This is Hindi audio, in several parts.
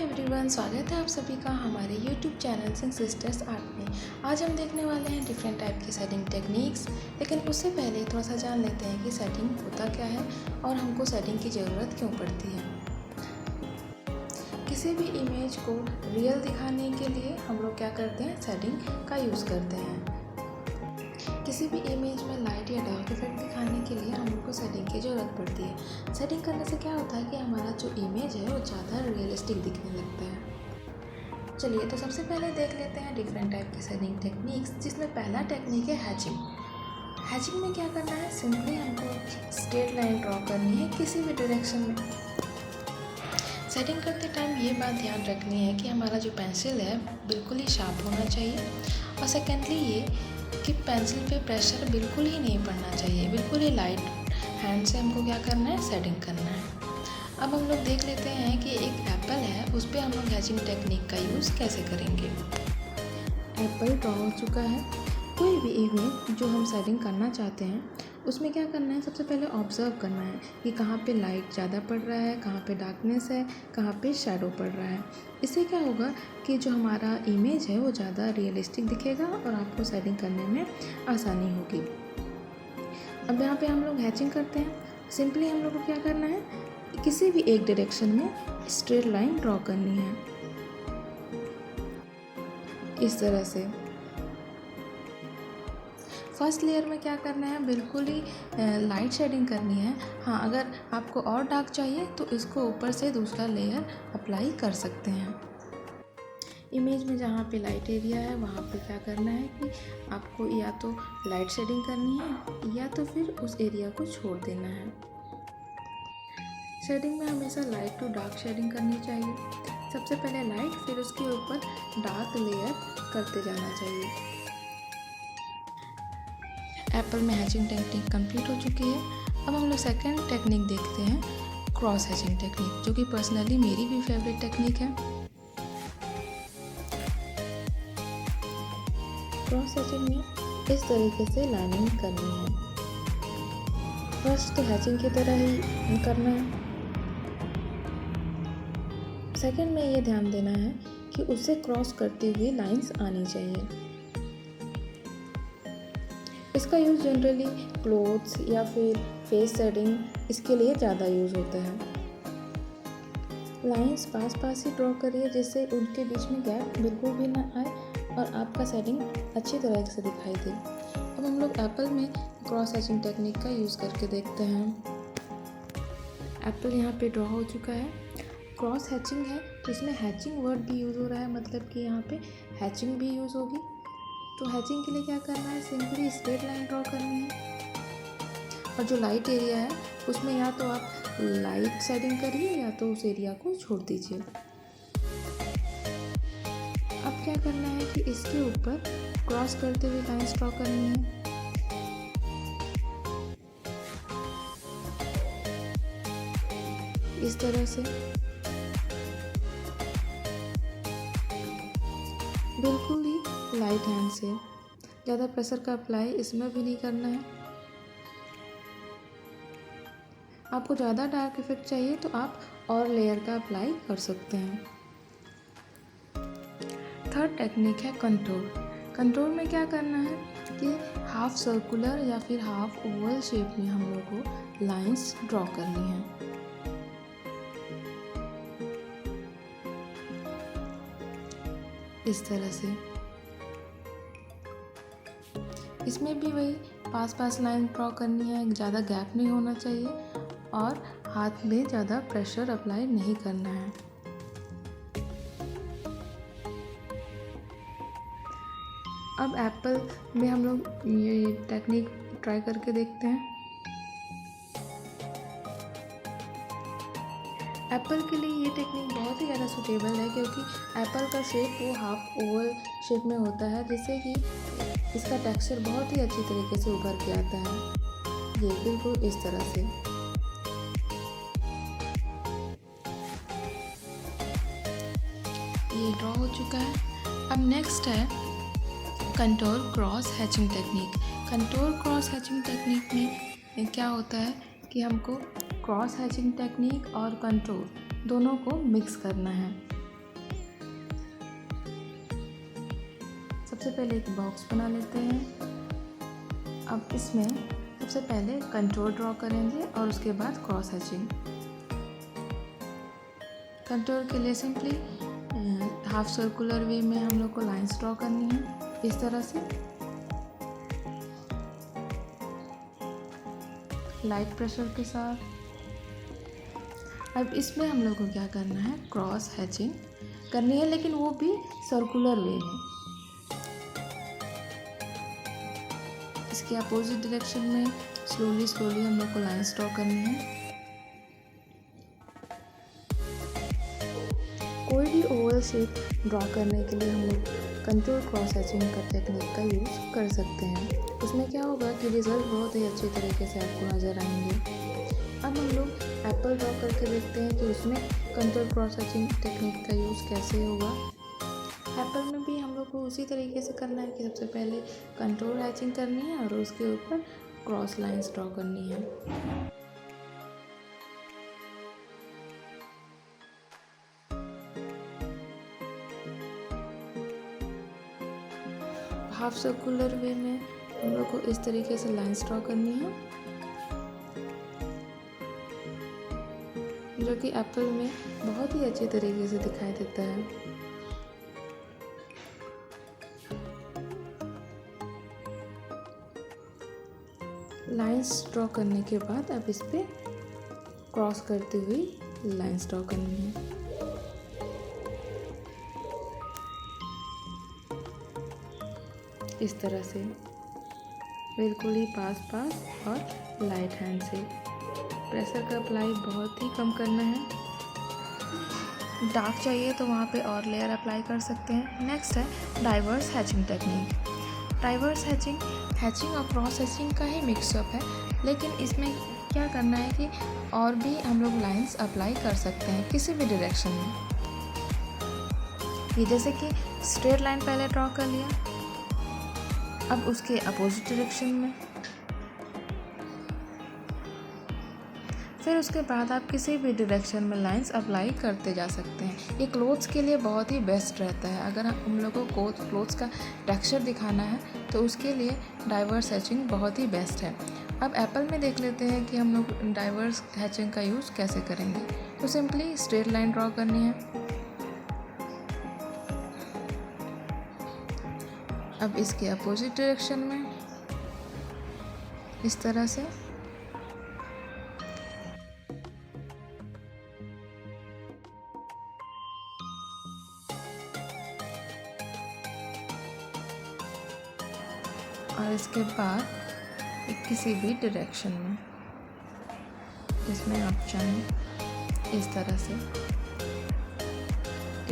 एवरीवन, स्वागत है आप सभी का हमारे YouTube चैनल सिंग सिस्टर्स आर्ट में। आज हम देखने वाले हैं डिफरेंट टाइप की सेटिंग टेक्निक्स। लेकिन उससे पहले थोड़ा सा जान लेते हैं कि सेटिंग होता क्या है और हमको सेटिंग की ज़रूरत क्यों पड़ती है। किसी भी इमेज को रियल दिखाने के लिए हम लोग क्या करते हैं, सेटिंग का यूज़ करते हैं। किसी भी इमेज में लाइट या डार्क इफेक्ट दिखाने के लिए हम लोग को सेटिंग की ज़रूरत पड़ती है। सेटिंग करने से क्या होता है कि हमारा जो इमेज है वो ज़्यादा रियलिस्टिक दिखने लगता है। चलिए तो सबसे पहले देख लेते हैं डिफरेंट टाइप की सेटिंग टेक्निक्स, जिसमें पहला टेक्निक है हैचिंग। हैचिंग में क्या करना है, सिंपली हमको स्ट्रेट लाइन ड्रॉ करनी है किसी भी डायरेक्शन में। सेटिंग करते टाइम ये बात ध्यान रखनी है कि हमारा जो पेंसिल है बिल्कुल ही शार्प होना चाहिए, और सेकेंडली ये कि पेंसिल पे प्रेशर बिल्कुल ही नहीं पड़ना चाहिए। बिल्कुल ही लाइट हैंड से हमको क्या करना है, सेटिंग करना है। अब हम लोग देख लेते हैं कि एक एप्पल है, उस पर हम लोग हैचिंग टेक्निक का यूज़ कैसे करेंगे। एप्पल ड्रॉ हो चुका है। कोई भी इमेज जो हम सेटिंग करना चाहते हैं उसमें क्या करना है, सबसे पहले ऑब्ज़र्व करना है कि कहाँ पे लाइट ज़्यादा पड़ रहा है, कहाँ पे डार्कनेस है, कहाँ पे शैडो पड़ रहा है। इससे क्या होगा कि जो हमारा इमेज है वो ज़्यादा रियलिस्टिक दिखेगा और आपको सेटिंग करने में आसानी होगी। अब यहाँ पे हम लोग हैचिंग करते हैं। सिंपली हम लोग को क्या करना है, किसी भी एक डायरेक्शन में स्ट्रेट लाइन ड्रॉ करनी है इस तरह से। फर्स्ट लेयर में क्या करना है, बिल्कुल ही लाइट शेडिंग करनी है। हाँ, अगर आपको और डार्क चाहिए तो इसको ऊपर से दूसरा लेयर अप्लाई कर सकते हैं। इमेज में जहाँ पे लाइट एरिया है वहाँ पे क्या करना है कि आपको या तो लाइट शेडिंग करनी है या तो फिर उस एरिया को छोड़ देना है। शेडिंग में हमेशा लाइट टू डार्क शेडिंग करनी चाहिए। सबसे पहले लाइट, फिर उसके ऊपर डार्क लेयर करते जाना चाहिए। एप्पल में हैचिंग टेक्निक कंप्लीट हो चुकी है। अब हम लोग सेकंड टेक्निक देखते हैं, क्रॉस हैचिंग टेक्निक, जो कि पर्सनली मेरी भी फेवरेट टेक्निक है। क्रॉस हैचिंग में इस तरीके से लाइनिंग करनी है। फर्स्ट तो हैचिंग की तरह ही करना है। सेकंड में ये ध्यान देना है कि उसे क्रॉस करती हुई लाइंस आनी चाहिए। इसका यूज़ जनरली क्लोथ्स या फिर फेस शेडिंग इसके लिए ज़्यादा यूज़ होता है। लाइंस पास पास ही ड्रॉ करिए जिससे उनके बीच में गैप बिल्कुल भी ना आए और आपका शेडिंग अच्छी तरह से दिखाई दे। अब हम लोग एप्पल में क्रॉस हैचिंग टेक्निक का यूज़ करके देखते हैं। एप्पल यहाँ पे ड्रॉ हो चुका है। क्रॉस हैचिंग है तो इसमें हैचिंग वर्ड भी यूज़ हो रहा है, मतलब कि यहाँ पे हैचिंग भी यूज़ होगी। तो हैचिंग के लिए क्या करना है, सिंपली स्ट्रेट लाइन ड्रॉ करनी है, और जो लाइट एरिया है उसमें या तो आप लाइट शेडिंग करिए या तो उस एरिया को छोड़ दीजिए। अब क्या करना है कि इसके ऊपर क्रॉस करते हुए लाइंस ड्रॉ करनी है। इस तरह से बिल्कुल ही लाइट हैंड से, ज़्यादा प्रेशर का अप्लाई इसमें भी नहीं करना है। आपको ज़्यादा डार्क इफेक्ट चाहिए तो आप और लेयर का अप्लाई कर सकते हैं। थर्ड टेक्निक है कंटूर। कंटूर में क्या करना है कि हाफ सर्कुलर या फिर हाफ ओवल शेप में हम लोग को लाइंस ड्रॉ करनी है। इस तरह से इसमें भी वही पास पास लाइन ड्रॉ करनी है, ज़्यादा गैप नहीं होना चाहिए और हाथ में ज़्यादा प्रेशर अप्लाई नहीं करना है। अब एप्पल में हम लोग ये टेक्निक ट्राई करके देखते हैं। एप्पल के लिए ये टेक्निक बहुत ही ज़्यादा सूटेबल है, क्योंकि एप्पल का शेप वो हाफ ओवल शेप में होता है, जिससे कि इसका टेक्सचर बहुत ही अच्छी तरीके से उभर के आता है। ये बिल्कुल इस तरह से। ये ड्रॉ हो चुका है। अब नेक्स्ट है contour cross hatching technique. Contour cross hatching technique में क्या होता है कि हमको क्रॉस हैचिंग टेक्निक और कंटूर दोनों को मिक्स करना है। सबसे पहले एक बॉक्स बना लेते हैं। अब इसमें सबसे पहले कंटूर ड्रॉ करेंगे और उसके बाद क्रॉस हैचिंग। कंटूर के लिए सिंपली हाफ सर्कुलर वे में हम लोग को लाइंस ड्रॉ करनी है इस तरह से। लाइट प्रेशर के साथ अब इसमें हम लोग को क्या करना है, क्रॉस हैचिंग करनी है, लेकिन वो भी सर्कुलर वे में। इसके अपोजिट डायरेक्शन में स्लोली हम लोग को लाइंस ड्रॉ करनी है। कोई भी ओवल शेप ड्रॉ करने के लिए हम लोग कंटूर क्रॉस हैचिंग का टेक्निक का यूज़ कर सकते हैं। उसमें क्या होगा कि रिजल्ट बहुत ही अच्छे तरीके से आपको नज़र आएंगे। अब हम लोग एप्पल ड्रॉ करके देखते हैं कि उसमें कंटूर क्रॉस हैचिंग टेक्निक का यूज़ कैसे होगा। एप्पल में भी हम लोग को उसी तरीके से करना है कि सबसे पहले कंटूर हैचिंग करनी है और उसके ऊपर क्रॉस लाइंस ड्रॉ करनी है। हाफ सर्कुलर वे में हम लोग को इस तरीके से लाइंस ड्रॉ करनी है, जो कि एप्पल में बहुत ही अच्छे तरीके से दिखाई देता है। लाइंस ड्रॉ करने के बाद अब इस पे क्रॉस करती हुई लाइंस ड्रॉ करनी है। इस तरह से बिल्कुल ही पास और लाइट हैंड से। प्रेशर का अप्लाई बहुत ही कम करना है। डार्क चाहिए तो वहाँ पे और लेयर अप्लाई कर सकते हैं। नेक्स्ट है diverse hatching technique. Diverse hatching और क्रॉस हैचिंग का ही मिक्सअप है, लेकिन इसमें क्या करना है कि और भी हम लोग लाइंस अप्लाई कर सकते हैं किसी भी डायरेक्शन में। ये जैसे कि स्ट्रेट लाइन पहले ड्रॉ कर लिया, अब उसके अपोजिट डायरेक्शन में, फिर उसके बाद आप किसी भी डायरेक्शन में लाइंस अप्लाई करते जा सकते हैं। ये क्लोथ्स के लिए बहुत ही बेस्ट रहता है। अगर हम लोगों को क्लोथ्स का टेक्सचर दिखाना है तो उसके लिए डाइवर्स हैचिंग बहुत ही बेस्ट है। अब एप्पल में देख लेते हैं कि हम लोग डाइवर्स हैचिंग का यूज़ कैसे करेंगे। तो सिंपली स्ट्रेट लाइन ड्रॉ करनी है। अब इसके अपोजिट डायरेक्शन में इस तरह से और इसके बाद किसी भी डायरेक्शन में जिसमें आप चाहें इस तरह से।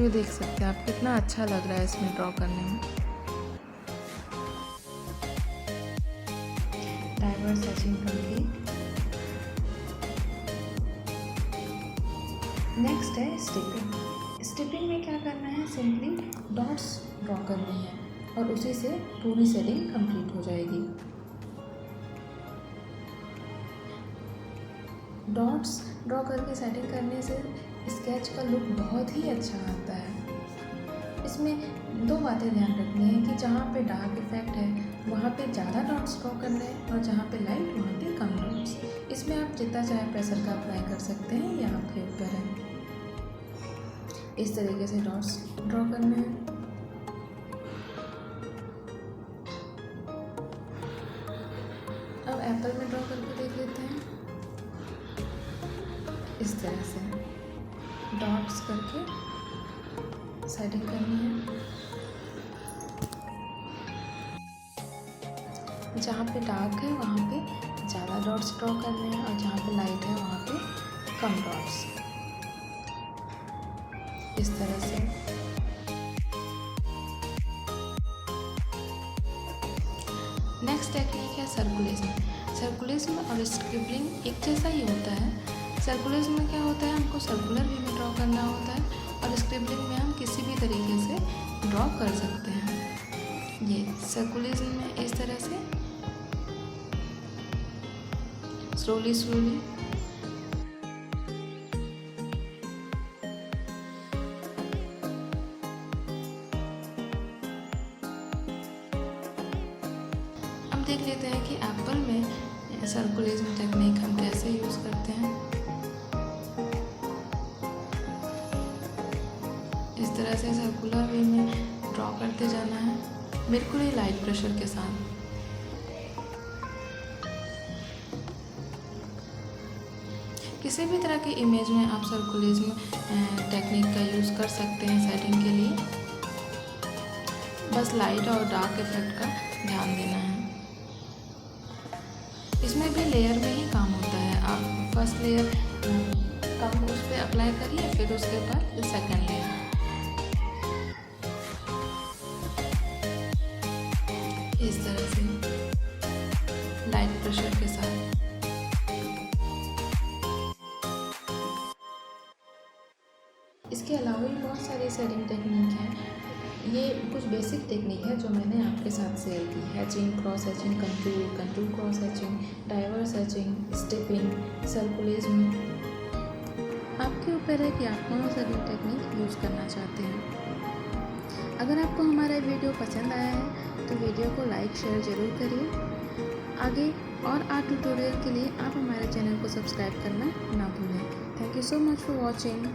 ये देख सकते हैं आप कितना अच्छा लग रहा है इसमें ड्रॉ करने में। Diverse hatching complete. नेक्स्ट है स्टिपिंग। स्टिपिंग में क्या करना है, सिंपली डॉट्स ड्रॉ करनी है और उसी से पूरी शेडिंग कंप्लीट हो जाएगी। डॉट्स ड्रॉ करके सेटिंग करने से स्केच का लुक बहुत ही अच्छा आता है। इसमें दो बातें ध्यान रखनी है कि जहाँ पे डार्क इफेक्ट है वहाँ पे ज़्यादा डॉट्स ड्रॉ करना है और जहाँ पे लाइट वहाँ पे कम डॉट्स। इसमें आप जितना चाहे प्रेशर का अप्लाई कर सकते हैं, ये आपके ऊपर है। इस तरीके से डॉट्स ड्रॉ करना है। अब एप्पल में ड्रॉ करके देख लेते हैं। इस तरह से डॉट्स करके सेटिंग करनी है। जहाँ पे डार्क है वहाँ पे ज़्यादा डॉट्स ड्रॉ करने हैं और जहाँ पे लाइट है वहाँ पे कम डॉट्स। इस तरह से नेक्स्ट टेक्निक है सर्कुलेशन। सर्कुलेशन और स्क्रिबलिंग एक जैसा ही होता है। सर्कुलेशन में क्या होता है, हमको सर्कुलर वे में ड्रॉ करना होता है और स्क्रिबलिंग में हम किसी भी तरीके से ड्रॉ कर सकते हैं। ये सर्कुलेशन में इस तरह से स्लोली देख लेते हैं कि एप्पल में सर्कुलेशन टेक्निक हम कैसे यूज़ करते हैं। इस तरह से सर्कुलर वे में ड्रॉ करते जाना है, बिल्कुल ही लाइट प्रेशर के साथ। किसी भी तरह की इमेज में आप सर्कुलेशन टेक्निक का यूज़ कर सकते हैं सेटिंग के लिए। बस लाइट और डार्क इफेक्ट का ध्यान देना है। इसमें भी लेयर में ही काम होता है। आप फर्स्ट लेयर कम उस पर अप्लाई करिए, फिर उसके बाद सेकेंड लेयर। इस तरह से लाइट प्रेशर के साथ। इसके अलावा भी बहुत सारी सेटिंग टेक्निक हैं। ये कुछ बेसिक टेक्निक है जो मैंने आपके साथ शेयर की। Hatching, cross hatching, contour cross hatching, diverse hatching, stepping, circulation. आपके ऊपर है कि आप कौन सा भी टेक्निक यूज़ करना चाहते हैं। अगर आपको हमारा वीडियो पसंद आया है तो वीडियो को लाइक शेयर ज़रूर करिए। आगे और आर्ट ट्यूटोरियल के लिए आप हमारे चैनल को सब्सक्राइब करना ना भूलें। Thank you so much for watching.